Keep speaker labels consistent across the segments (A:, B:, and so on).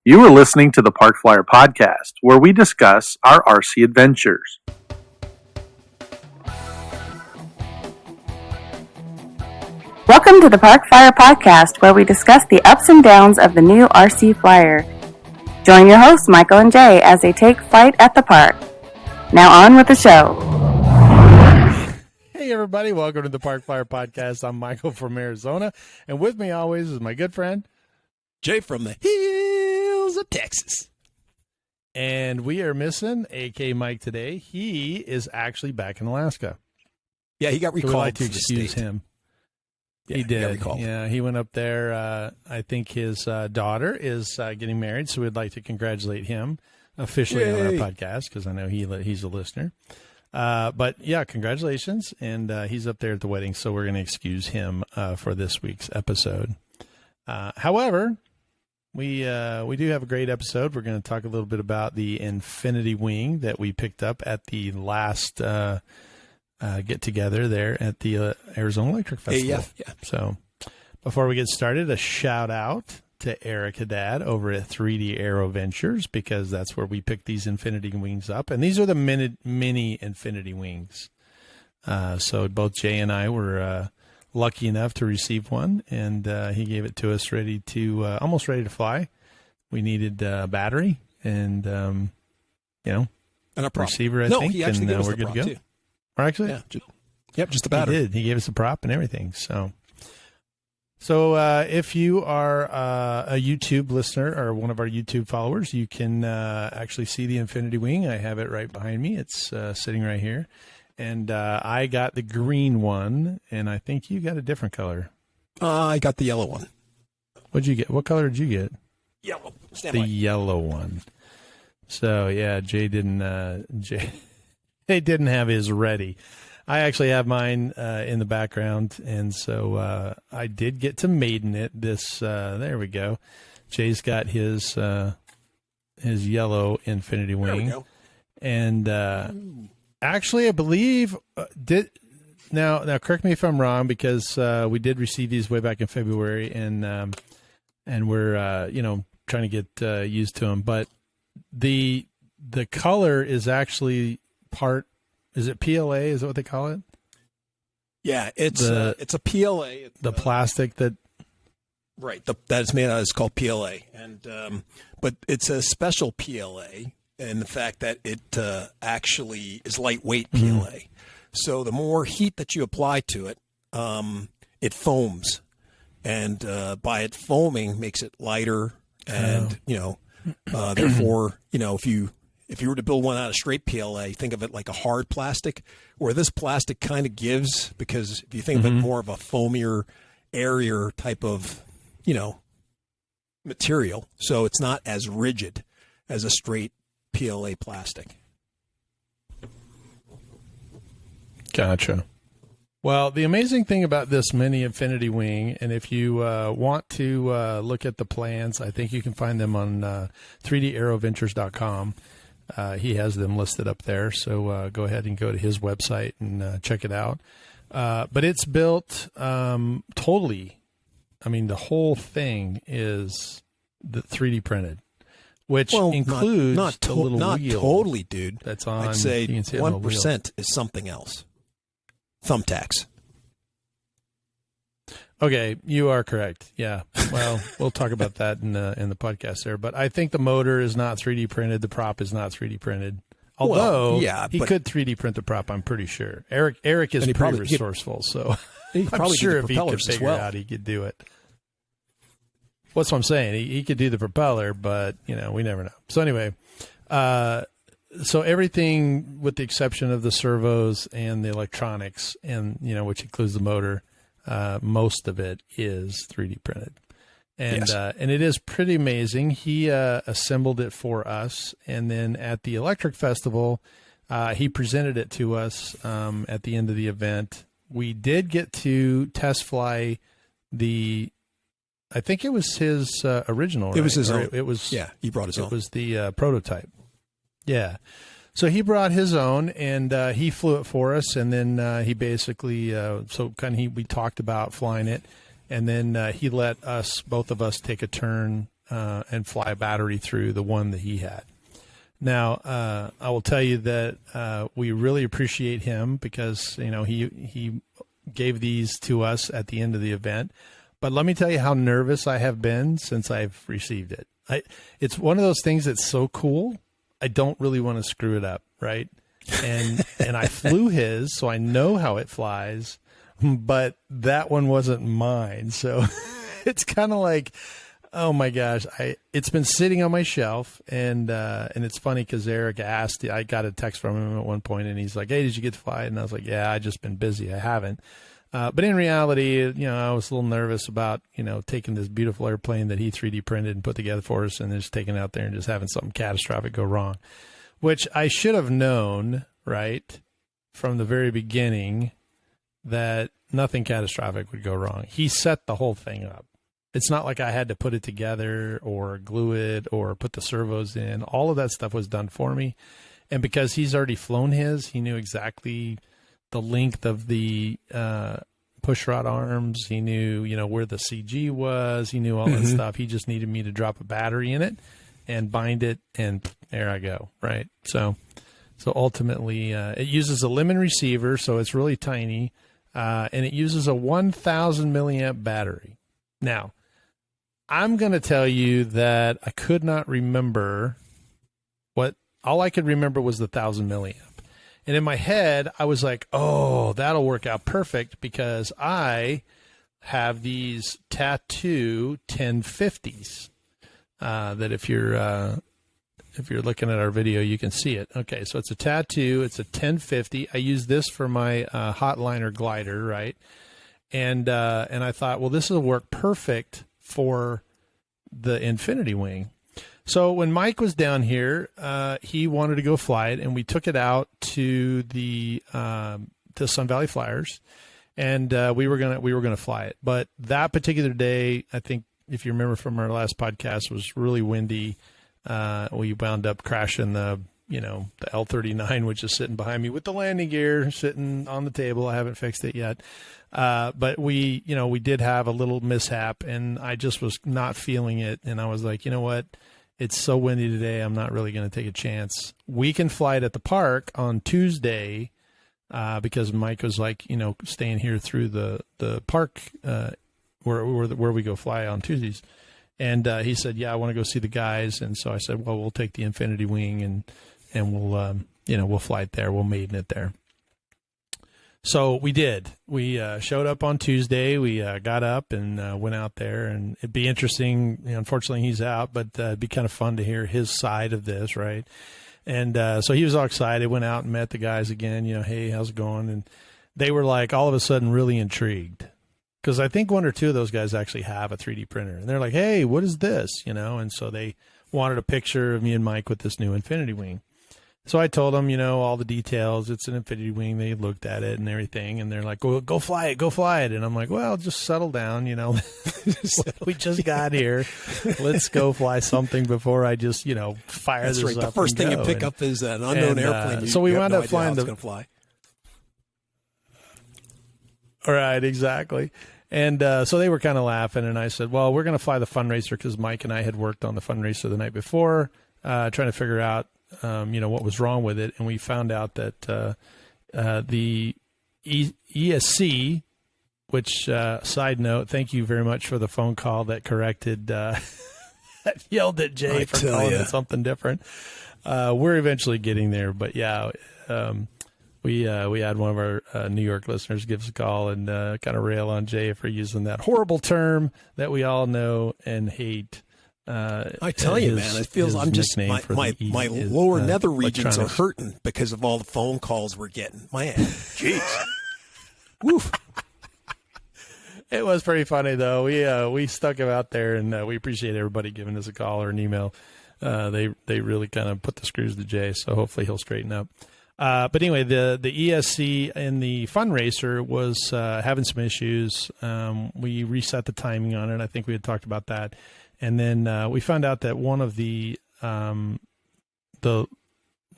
A: You are listening to the Park Flyer Podcast, where we discuss our RC adventures.
B: Welcome to the Park Flyer Podcast, where we discuss the ups and downs of the new RC Flyer. Join your hosts, Michael and Jay, as they take flight at the park. Now on with the show.
C: Hey everybody, welcome to the Park Flyer Podcast. I'm Michael from Arizona, and with me always is my good friend
D: Jay from the hills of Texas.
C: And we are missing AK Mike today. He is actually back in Alaska.
D: Yeah, he got recalled.
C: So we'd like to excuse him.
D: Yeah,
C: he did.
D: He got recalled.
C: Yeah, he went up there. I think his daughter is getting married, so we'd like to congratulate him officially on our podcast because I know he's a listener. But yeah, congratulations. And he's up there at the wedding, so we're going to excuse him for this week's episode. However, we do have a great episode. We're going to talk a little bit about the Infinity Wing that we picked up at the last get together there at the Arizona Electric Festival.
D: Yeah.
C: So before we get started, a shout out to Eric Haddad over at 3D Aeroventures, because that's where we picked these Infinity Wings up. And these are the mini Infinity Wings. So both Jay and I were lucky enough to receive one, and he gave it to us almost ready to fly. We needed a battery and,
D: and a prop.
C: Receiver, I think,
D: he actually
C: and
D: gave us
C: we're
D: the
C: good
D: prop
C: to go.
D: too.
C: Or actually?
D: Yeah, just the battery.
C: He did. He gave us a prop and everything. So if you are a YouTube listener or one of our YouTube followers, you can actually see the Infinity Wing. I have it right behind me. It's sitting right here. And I got the green one, and I think you got a different color.
D: I got the yellow one.
C: What'd you get? What color did you get?
D: Yellow.
C: Yellow one. So yeah, Jay didn't have his ready. I actually have mine in the background, and so I did get to maiden it. There we go. Jay's got his yellow Infinity Wing.
D: There we go.
C: And actually, I believe now correct me if I'm wrong, because we did receive these way back in February, and we're trying to get used to them. But the color is actually part. Is it PLA? Is that what they call it?
D: Yeah, it's a PLA.
C: The plastic that.
D: Right, that it's made out of is called PLA, and but it's a special PLA in the fact that it actually is lightweight PLA. Mm-hmm. So the more heat that you apply to it, it foams, and by it foaming makes it lighter, and therefore if you were to build one out of straight PLA, think of it like a hard plastic, where this plastic kind of gives, because if you think of it more of a foamier, airier type of, material, so it's not as rigid as a straight PLA plastic.
C: Gotcha. Well, the amazing thing about this mini Infinity Wing, and if you want to look at the plans, I think you can find them on 3daeroventures.com. He has them listed up there, so go ahead and go to his website and check it out. But it's built totally. I mean, the whole thing is the 3D printed, which includes the little
D: not
C: wheel.
D: Not totally, dude.
C: That's on.
D: I'd say
C: 1%
D: is something else. Thumbtacks.
C: Okay, you are correct. Yeah. Well, we'll talk about that in the podcast there. But I think the motor is not 3D printed. The prop is not 3D printed. Although he could 3D print the prop, I'm pretty sure. Eric is pretty resourceful, so I'm sure if he could figure it out, he could do it. What's what I'm saying? He could do the propeller, but we never know. So anyway, so everything with the exception of the servos and the electronics, and which includes the motor. Most of it is 3D printed, and yes. And it is pretty amazing. He assembled it for us, and then at the Electric Festival, he presented it to us at the end of the event. We did get to test fly I think it was his original. Right?
D: It was his own.
C: It was
D: he brought his own.
C: It was the prototype. Yeah. So he brought his own, and he flew it for us, and then he basically we talked about flying it, and then he let both of us take a turn and fly a battery through the one that he had. Now, I will tell you that we really appreciate him because, he gave these to us at the end of the event. But let me tell you how nervous I have been since I've received it. It's one of those things that's so cool, I don't really want to screw it up, right? And I flew his, so I know how it flies, but that one wasn't mine. So it's kind of like, oh my gosh, it's been sitting on my shelf, and it's funny because Eric asked, I got a text from him at one point, and he's like, "Hey, did you get to fly it?" And I was like, "Yeah, I just been busy, I haven't." But in reality, I was a little nervous about, taking this beautiful airplane that he 3D printed and put together for us, and just taking it out there and just having something catastrophic go wrong, which I should have known, right, from the very beginning, that nothing catastrophic would go wrong. He set the whole thing up. It's not like I had to put it together or glue it or put the servos in. All of that stuff was done for me. And because he's already flown his, he knew exactly the length of the push rod arms. He knew, where the CG was. He knew all that stuff. He just needed me to drop a battery in it and bind it, and there I go, right? So ultimately, it uses a Lemon receiver, so it's really tiny, and it uses a 1,000 milliamp battery. Now, I'm going to tell you that I could not remember all I could remember was the 1,000 milliamp. And in my head, I was like, oh, that'll work out perfect because I have these Tattoo 1050s that if you're looking at our video, you can see it. Okay, so it's a Tattoo. It's a 1050. I use this for my Hotliner glider, right? And I thought, well, this will work perfect for the Infinity Wing. So when Mike was down here, he wanted to go fly it, and we took it out to the Sun Valley Flyers, and we were gonna fly it. But that particular day, I think if you remember from our last podcast, was really windy. We wound up crashing the L-39, which is sitting behind me with the landing gear sitting on the table. I haven't fixed it yet. But we did have a little mishap, and I just was not feeling it. And I was like, you know what? It's so windy today, I'm not really going to take a chance. We can fly it at the park on Tuesday because Mike was like, staying here through the park where we go fly on Tuesdays. And he said, yeah, I want to go see the guys. And so I said, well, we'll take the Infinity Wing and we'll fly it there. We'll maiden it there. So we did. We showed up on Tuesday. We got up and went out there, and it'd be interesting. Unfortunately, he's out, but it'd be kind of fun to hear his side of this, right? And so he was all excited. Went out and met the guys again. Hey, how's it going? And they were like all of a sudden really intrigued because I think one or two of those guys actually have a 3D printer, and they're like, "Hey, what is this?" And so they wanted a picture of me and Mike with this new Infinity Wing. So I told them, all the details. It's an Infinity Wing. They looked at it and everything, and they're like, go fly it. And I'm like, well, just settle down, We just got here. Let's go fly something before I just, fire
D: That's
C: this
D: right.
C: up.
D: The first thing you pick up is an unknown airplane.
C: So we wound up flying
D: it's going to fly.
C: All right, exactly. And so they were kind of laughing, and I said, well, we're going to fly the Funracer because Mike and I had worked on the Funracer the night before, trying to figure out what was wrong with it. And we found out that the ESC, which, side note, thank you very much for the phone call that corrected, that yelled at Jay for calling it something different. We're eventually getting there. But, yeah, we had one of our New York listeners give us a call and kind of rail on Jay for using that horrible term that we all know and hate.
D: I tell you, man, it feels I'm just my lower nether regions are hurting because of all the phone calls we're getting. Man, jeez, woof.
C: It was pretty funny though. We stuck him out there, and we appreciate everybody giving us a call or an email. They really kind of put the screws to Jay, so hopefully he'll straighten up. But anyway, the ESC in the Funracer was having some issues. We reset the timing on it. I think we had talked about that. And then we found out that one of the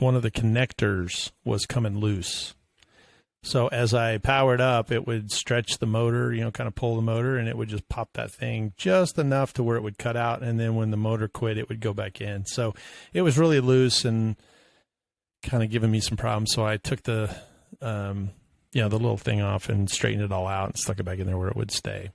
C: connectors was coming loose. So as I powered up, it would stretch the motor, kind of pull the motor, and it would just pop that thing just enough to where it would cut out. And then when the motor quit, it would go back in. So it was really loose and kind of giving me some problems. So I took the little thing off and straightened it all out and stuck it back in there where it would stay.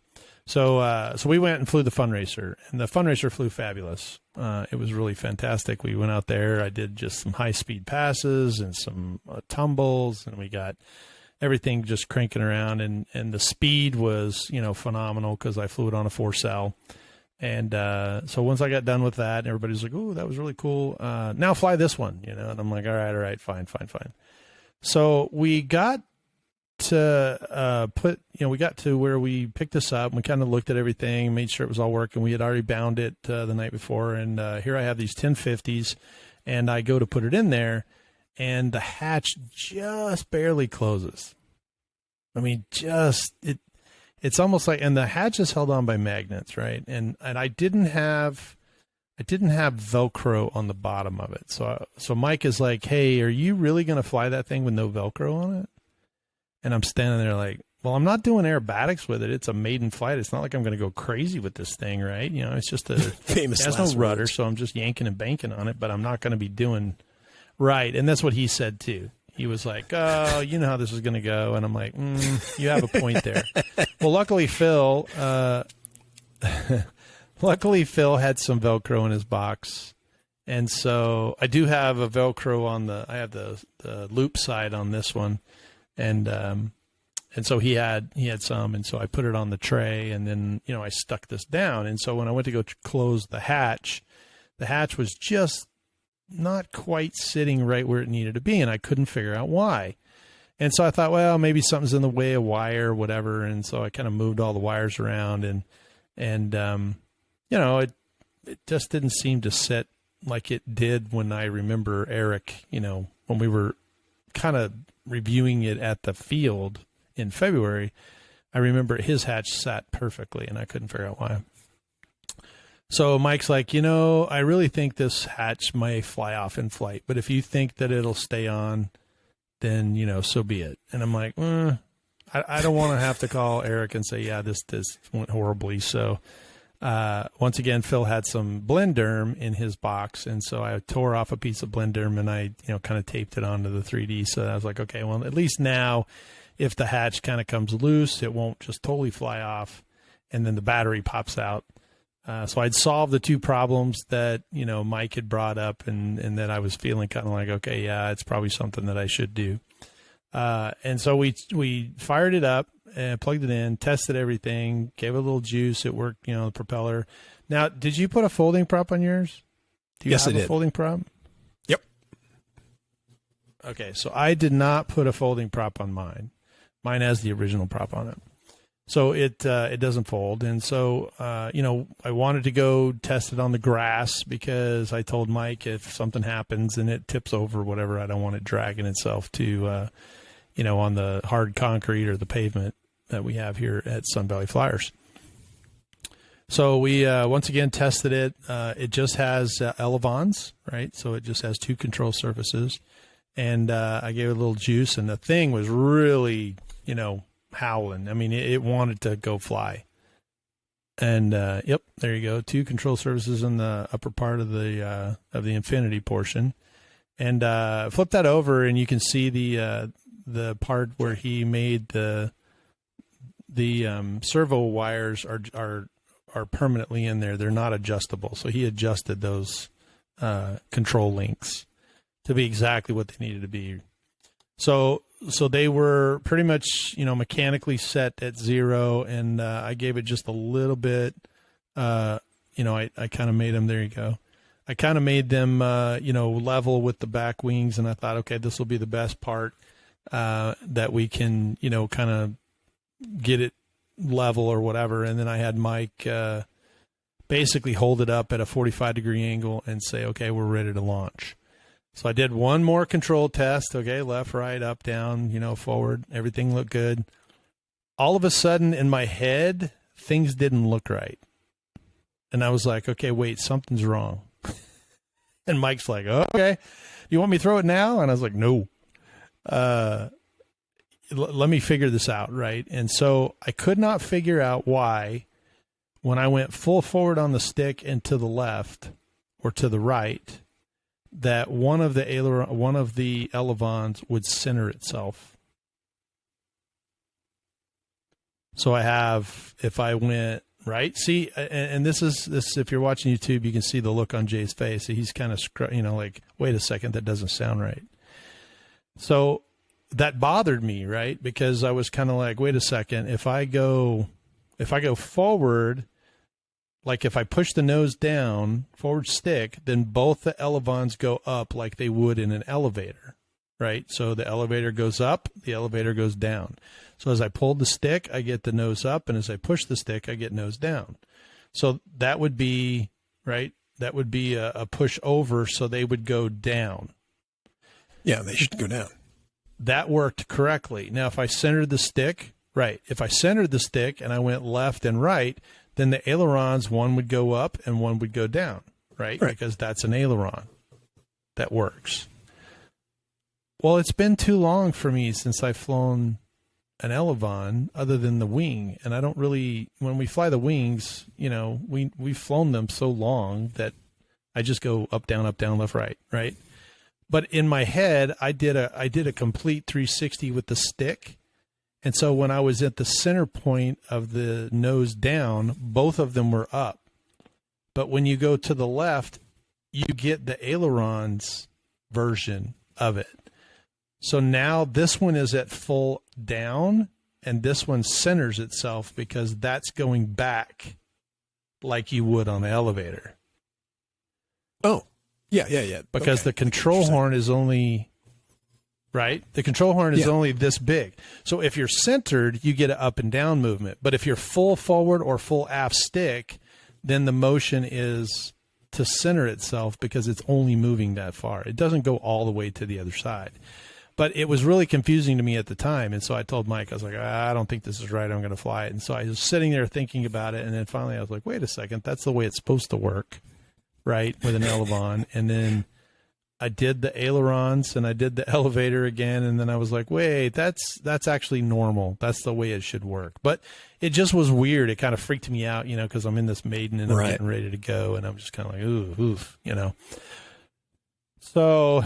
C: So we went and flew the Funracer, and the Funracer flew fabulous. It was really fantastic. We went out there. I did just some high-speed passes and some tumbles, and we got everything just cranking around. And the speed was, phenomenal because I flew it on a 4-cell. And so once I got done with that, everybody's like, "Oh, that was really cool. Now fly this one," And I'm like, all right, fine. So we got to we got to where we picked this up, and we kind of looked at everything, made sure it was all working. We had already bound it the night before, and here I have these 1050s, and I go to put it in there, and the hatch just barely closes. I mean, it's almost like, and the hatch is held on by magnets, right? And I didn't have Velcro on the bottom of it. So Mike is like, "Hey, are you really going to fly that thing with no Velcro on it?" And I'm standing there like, "Well, I'm not doing aerobatics with it. It's a maiden flight. It's not like I'm going to go crazy with this thing, right? It's just
D: famous.
C: It has no rudder, so I'm just yanking and banking on it, but I'm not going to be doing right." And that's what he said too. He was like, "Oh, you know how this is going to go." And I'm like, "You have a point there." Well, luckily Phil had some Velcro in his box. And so I do have a Velcro I have the loop side on this one. And so he had some, and so I put it on the tray, and then, I stuck this down. And so when I went to go close the hatch was just not quite sitting right where it needed to be, and I couldn't figure out why. And so I thought, well, maybe something's in the way of wire or whatever. And so I kind of moved all the wires around, and it just didn't seem to sit like it did when I remember Eric, when we were kind of reviewing it at the field in February. I remember his hatch sat perfectly, and I couldn't figure out why. So Mike's like, I really think this hatch may fly off in flight, but if you think that it'll stay on, then, so be it. And I'm like, I don't want to have to call Eric and say, yeah, this went horribly. So once again, Phil had some Blenderm in his box, and so I tore off a piece of Blenderm, and I, kind of taped it onto the 3D. So I was like, okay, well, at least now, if the hatch kind of comes loose, it won't just totally fly off, and then the battery pops out. So I'd solved the two problems that, Mike had brought up, and that I was feeling kind of like, okay, yeah, it's probably something that I should do. And so we fired it up and plugged it in, tested everything, gave it a little juice. It worked, the propeller. Now, did you put a folding prop on yours? Do you have a folding prop?
D: Yep.
C: Okay, so I did not put a folding prop on mine. Mine has the original prop on it. So it doesn't fold. And so, I wanted to go test it on the grass because I told Mike if something happens and it tips over or whatever, I don't want it dragging itself to, on the hard concrete or the pavement that we have here at Sun Valley Flyers. So we, once again, tested it. It just has elevons, right? So it just has two control surfaces. And I gave it a little juice, and the thing was really, howling. I mean, it wanted to go fly. And yep, there you go. Two control surfaces in the upper part of the infinity portion. And flip that over, and you can see the part where he made the servo wires are permanently in there. They're not adjustable. So he adjusted those control links to be exactly what they needed to be. So they were pretty much, mechanically set at 0, and I gave it just a little bit. I kind of made them, there you go. I kind of made them, level with the back wings, and I thought, okay, this will be the best part that we can, kind of get it level or whatever. And then I had Mike basically hold it up at a 45-degree angle and say, okay, we're ready to launch. So I did one more control test. Okay, left, right, up, down, forward. Everything looked good. All of a sudden in my head, things didn't look right. And I was like, okay, wait, something's wrong. And Mike's like, okay, you want me to throw it now? And I was like, no. let me figure this out, right? And so I could not figure out why, when I went full forward on the stick and to the left or to the right, that one of the elevons would center itself. So I have, if I went right, see, and this, if you're watching YouTube, you can see the look on Jay's face. He's kind of, like, wait a second, that doesn't sound right. So that bothered me, right? Because I was kind of like, wait a second, if I go forward, like if I push the nose down, forward stick, then both the elevons go up like they would in an elevator, right? So the elevator goes up, the elevator goes down. So as I pull the stick, I get the nose up, and as I push the stick, I get nose down. So that would be, right, that would be a push over, so they would go down.
D: Yeah, they should go down.
C: That worked correctly. Now, if I centered the stick, right, if I centered the stick and I went left and right, then the ailerons, one would go up and one would go down, right? Because that's an aileron. That works. Well, it's been too long for me since I've flown an elevon other than the wing. And I don't really, when we fly the wings, we've flown them so long that I just go up, down, left, right? But in my head, I did a complete 360 with the stick. And so when I was at the center point of the nose down, both of them were up. But when you go to the left, you get the ailerons version of it. So now this one is at full down, and this one centers itself because that's going back like you would on the elevator.
D: Oh, yeah.
C: Because the control horn is only... Right? The control horn is only this big. So if you're centered, you get an up and down movement. But if you're full forward or full aft stick, then the motion is to center itself because it's only moving that far. It doesn't go all the way to the other side. But it was really confusing to me at the time. And so I told Mike, I was like, I don't think this is right. I'm going to fly it. And so I was sitting there thinking about it. And then finally I was like, wait a second. That's the way it's supposed to work, right? With an elevon. And then I did the ailerons and I did the elevator again. And then I was like, wait, that's actually normal. That's the way it should work. But it just was weird. It kind of freaked me out, because I'm in this maiden and I'm getting ready to go. And I'm just kind of like, oof. So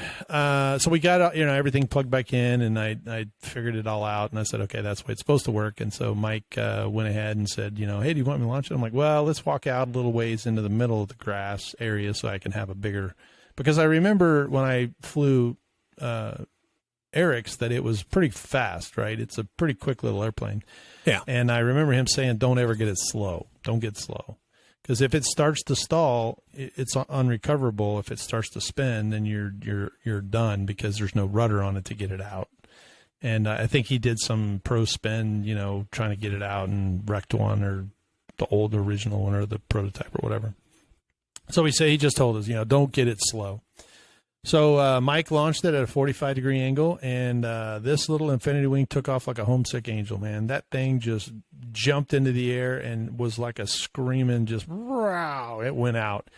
C: we got, everything plugged back in, and I figured it all out, and I said, okay, that's the way it's supposed to work. And so Mike went ahead and said, hey, do you want me to launch it? I'm like, well, let's walk out a little ways into the middle of the grass area so I can have a bigger, because I remember when I flew Eric's that it was pretty fast, right? It's a pretty quick little airplane.
D: Yeah.
C: And I remember him saying, don't ever get it slow. Don't get slow. Because if it starts to stall, it's unrecoverable. If it starts to spin, then you're done because there's no rudder on it to get it out. And I think he did some pro spin, trying to get it out and wrecked one, or the old original one, or the prototype or whatever. So he just told us, don't get it slow. So Mike launched it at a 45-degree angle, and this little Infinity Wing took off like a homesick angel, man. That thing just jumped into the air and was like a screaming, just, wow, it went out.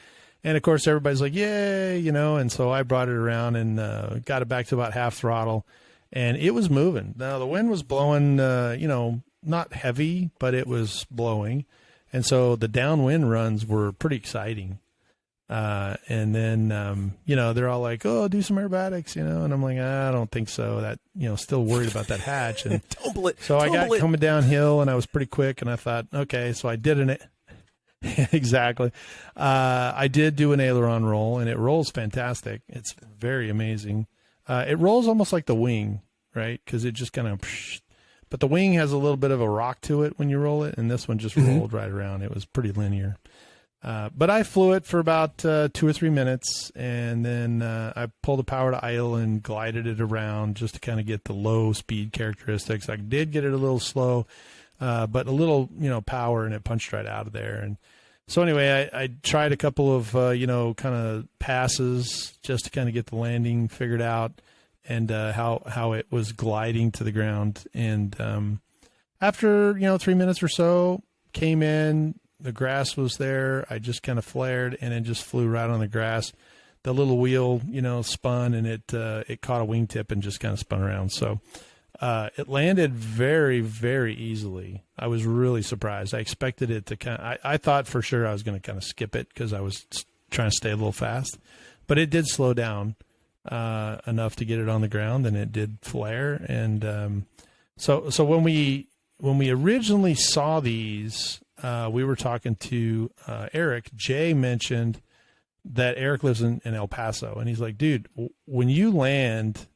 C: And, of course, everybody's like, yay, and so I brought it around and got it back to about half throttle, and it was moving. Now, the wind was blowing, not heavy, but it was blowing. And so the downwind runs were pretty exciting. And then, they're all like, oh, do some aerobatics, and I'm like, I don't think so. That, still worried about that hatch. And I got coming downhill, and I was pretty quick, and I thought, okay, so I did it. Exactly. I did do an aileron roll, and it rolls fantastic. It's very amazing. It rolls almost like the wing, right? Because it just kind of, but the wing has a little bit of a rock to it when you roll it, and this one just rolled right around. It was pretty linear. But I flew it for about 2 or 3 minutes, and then I pulled the power to idle and glided it around just to kind of get the low speed characteristics. I did get it a little slow, but a little, power, and it punched right out of there. And so anyway, I tried a couple of, kind of passes just to kind of get the landing figured out and how it was gliding to the ground. And after, 3 minutes or so, came in. The grass was there. I just kind of flared and it just flew right on the grass. The little wheel, spun, and it caught a wingtip and just kind of spun around. So It landed very, very easily. I was really surprised. I expected it to I thought for sure I was going to kind of skip it because I was trying to stay a little fast. But it did slow down enough to get it on the ground, and it did flare. And so when we originally saw these, we were talking to Eric. Jay mentioned that Eric lives in El Paso, and he's like, dude, when you land,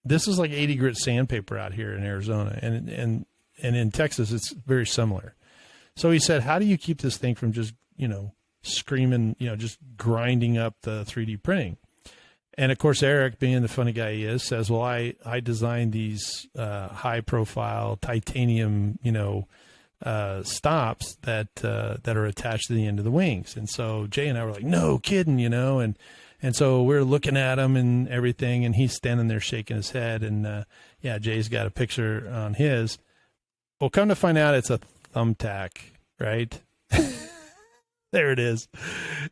C: this is like 80 grit sandpaper out here in Arizona, and in Texas it's very similar. So he said, how do you keep this thing from just, screaming, just grinding up the 3D printing? And of course, Eric, being the funny guy he is, says, well, I designed these high profile titanium, stops that are attached to the end of the wings. And so Jay and I were like, no kidding, and so we're looking at him and everything, and he's standing there shaking his head. And Jay's got a picture on his. Well, come to find out, it's a thumbtack, right? There it is.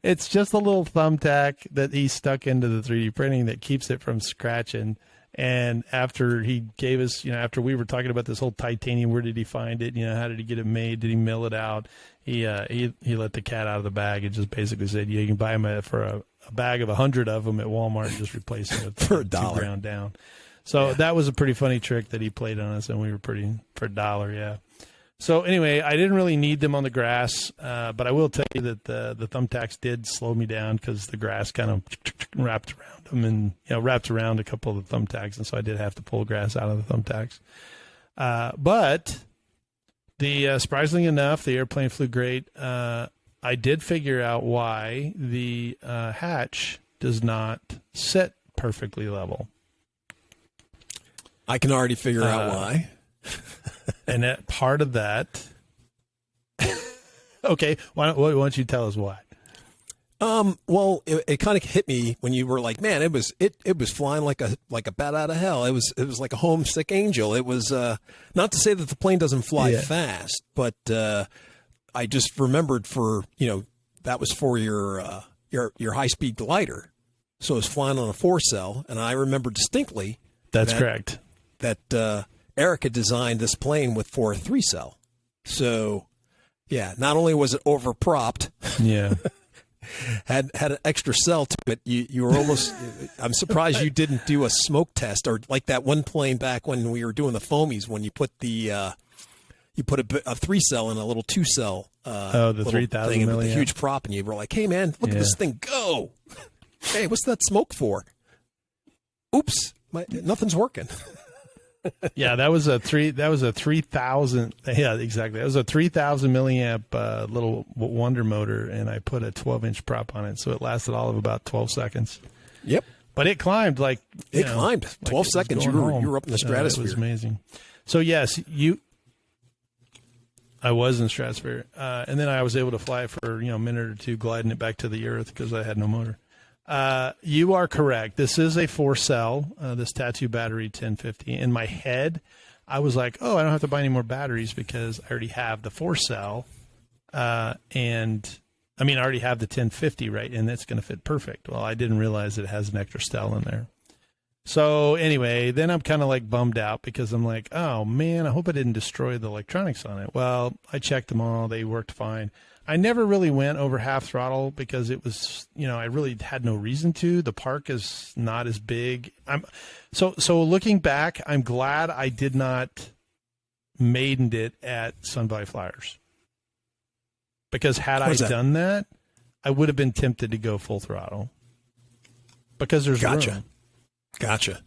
C: It's just a little thumbtack that he stuck into the 3D printing that keeps it from scratching. And after he gave us, after we were talking about this whole titanium, where did he find it? How did he get it made? Did he mill it out? He let the cat out of the bag and just basically said, you can buy them for a bag of 100 of them at Walmart and just replace them
D: for $1
C: $2 down. So that was a pretty funny trick that he played on us, and we were for $1. Yeah. So anyway, I didn't really need them on the grass, but I will tell you that the thumbtacks did slow me down because the grass kind of wrapped around them and wrapped around a couple of the thumbtacks, and so I did have to pull grass out of the thumbtacks. But surprisingly enough, the airplane flew great. I did figure out why the hatch does not sit perfectly level.
D: I can already figure out why.
C: And that part of that, okay, why don't you tell us why?
D: Well, it kind of hit me when you were like, man, it was flying like a bat out of hell. It was like a homesick angel. It was not to say that the plane doesn't fly fast, but I just remembered that was for your high speed glider, so it was flying on a 4-cell, and I remember distinctly.
C: That's correct.
D: That Eric had designed this plane for a 3-cell. So, yeah, not only was it overpropped, had an extra cell to it. You were almost. I'm surprised you didn't do a smoke test, or like that one plane back when we were doing the foamies, when you put a 3-cell in a little 2-cell.
C: The 3,000
D: with a huge prop, and you were like, "Hey, man, look at this thing go! Hey, what's that smoke for? Oops, nothing's working."
C: Yeah, that was a 3,000. Yeah, exactly. That was a 3,000 milliamp little Wonder motor, and I put a 12-inch prop on it, so it lasted all of about 12 seconds.
D: Yep.
C: But it climbed
D: climbed 12 seconds. You were up in the stratosphere.
C: It was amazing. So yes, I was in the stratosphere, and then I was able to fly it for a minute or two, gliding it back to the earth because I had no motor. You are correct. This is a 4-cell, this Tattoo Battery 1050. In my head, I was like, oh, I don't have to buy any more batteries because I already have the 4-cell. I already have the 1050, right? And it's going to fit perfect. Well, I didn't realize it has an extra cell in there. So anyway, then I'm kind of like bummed out because I'm like, oh man, I hope I didn't destroy the electronics on it. Well, I checked them all. They worked fine. I never really went over half throttle because it was, I really had no reason to. The park is not as big. So looking back, I'm glad I did not maidened it at Sun Valley Flyers. Because had I done that, I would have been tempted to go full throttle. Because there's room.
D: Gotcha.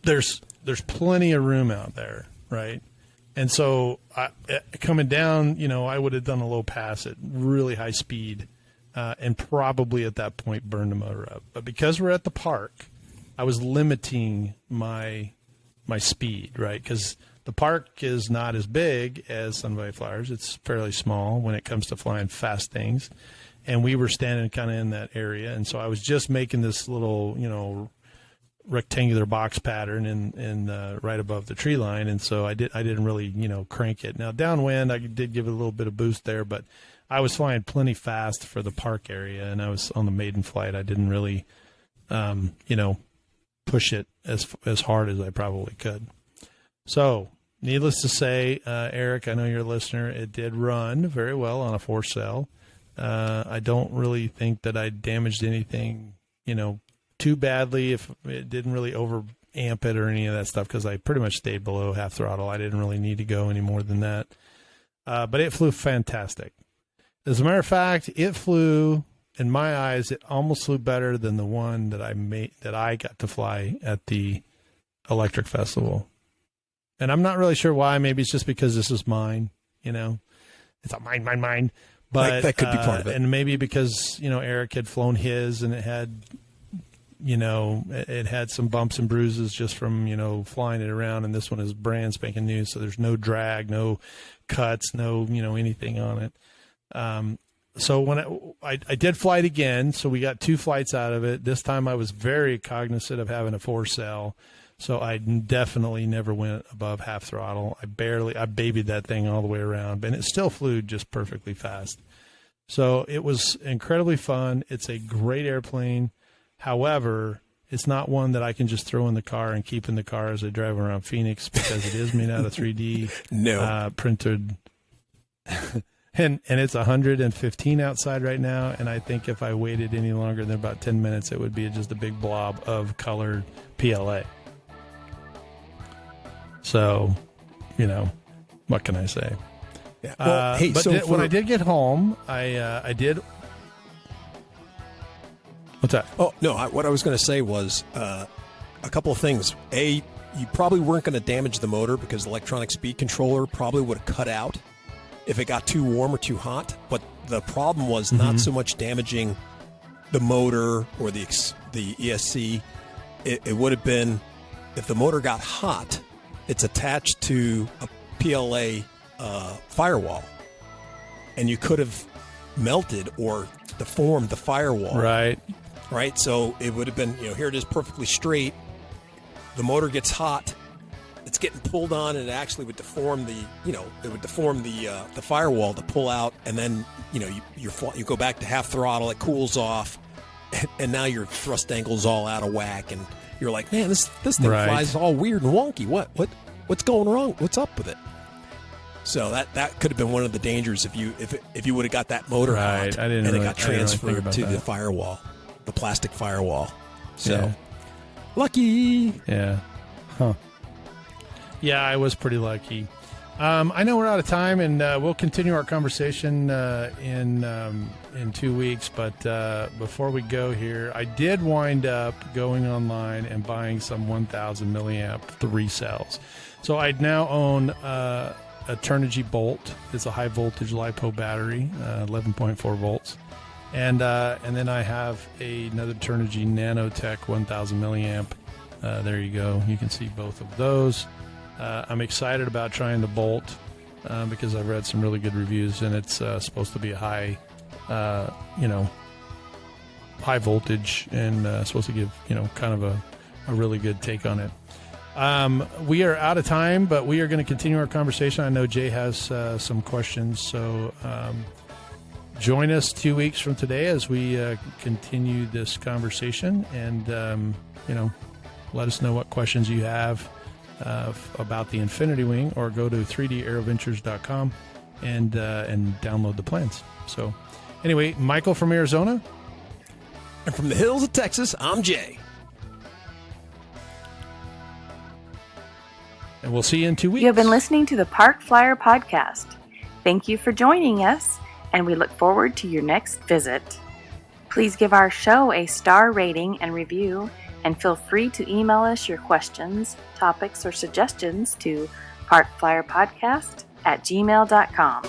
C: There's plenty of room out there, right? And so coming down, I would have done a low pass at really high speed and probably at that point burned the motor up. But because we're at the park, I was limiting my speed, right? Because the park is not as big as Sun Valley Flyers. It's fairly small when it comes to flying fast things. And we were standing kind of in that area. And so I was just making this little, rectangular box pattern in right above the tree line. And so I didn't really, crank it. Now downwind, I did give it a little bit of boost there, but I was flying plenty fast for the park area. And I was on the maiden flight. I didn't really, push it as hard as I probably could. So, needless to say, Eric, I know you're a listener. It did run very well on a 4-cell. I don't really think that I damaged anything, too badly. If it didn't really over amp it or any of that stuff, because I pretty much stayed below half throttle. I didn't really need to go any more than that. But it flew fantastic. As a matter of fact, it flew, in my eyes, it almost flew better than the one that I got to fly at the Electric Festival. And I'm not really sure why. Maybe it's just because this is mine, It's a mine. But
D: that could be part of it.
C: And maybe because, Eric had flown his and it had, it had some bumps and bruises just from, flying it around. And this one is brand spanking new. So there's no drag, no cuts, no, anything on it. So when I did fly it again, so we got 2 flights out of it. This time I was very cognizant of having a 4-cell. So I definitely never went above half throttle. I babied that thing all the way around, but it still flew just perfectly fast. So it was incredibly fun. It's a great airplane. However, it's not one that I can just throw in the car and keep in the car as I drive around Phoenix, because it is made out of 3D printed. And it's 115 outside right now, and I think if I waited any longer than about 10 minutes, it would be just a big blob of colored PLA. So, what can I say?
D: Yeah. Well,
C: when I did get home, I did. What's that?
D: Oh, no. What I was going to say was a couple of things. A, you probably weren't going to damage the motor because the electronic speed controller probably would have cut out if it got too warm or too hot. But the problem was not so much damaging the motor or the ESC. It would have been, if the motor got hot, it's attached to a PLA firewall, and you could have melted or deformed the firewall.
C: Right.
D: So it would have been, here it is perfectly straight. The motor gets hot. It's getting pulled on, and it actually would deform the firewall to pull out, and then you go back to half throttle. It cools off, and now your thrust angle's all out of whack, and you're like, man, this thing flies all weird and wonky. What's going wrong? What's up with it? So that could have been one of the dangers if you would have got that motor hot and it got transferred to the firewall, the plastic firewall. So lucky.
C: Yeah. Huh. Yeah, I was pretty lucky. I know we're out of time, and we'll continue our conversation in 2 weeks. But before we go here, I did wind up going online and buying some 1,000 milliamp 3-cells. So I now own a Turnigy Bolt. It's a high voltage LiPo battery, 11.4 volts, and then I have another Turnigy Nanotech 1,000 milliamp. There you go. You can see both of those. I'm excited about trying the Bolt because I've read some really good reviews, and it's supposed to be a high voltage and supposed to give, kind of a really good take on it. We are out of time, but we are going to continue our conversation. I know Jay has some questions, so join us 2 weeks from today as we continue this conversation, and let us know what questions you have about the Infinity Wing, or go to 3daeroventures.com and download the plans. So anyway, Michael from Arizona.
D: And from the hills of Texas, I'm Jay.
C: And we'll see you in 2 weeks.
B: You have been listening to the Park Flyer Podcast. Thank you for joining us, and we look forward to your next visit. Please give our show a star rating and review, and feel free to email us your questions, topics, or suggestions to parkflyerpodcast@gmail.com.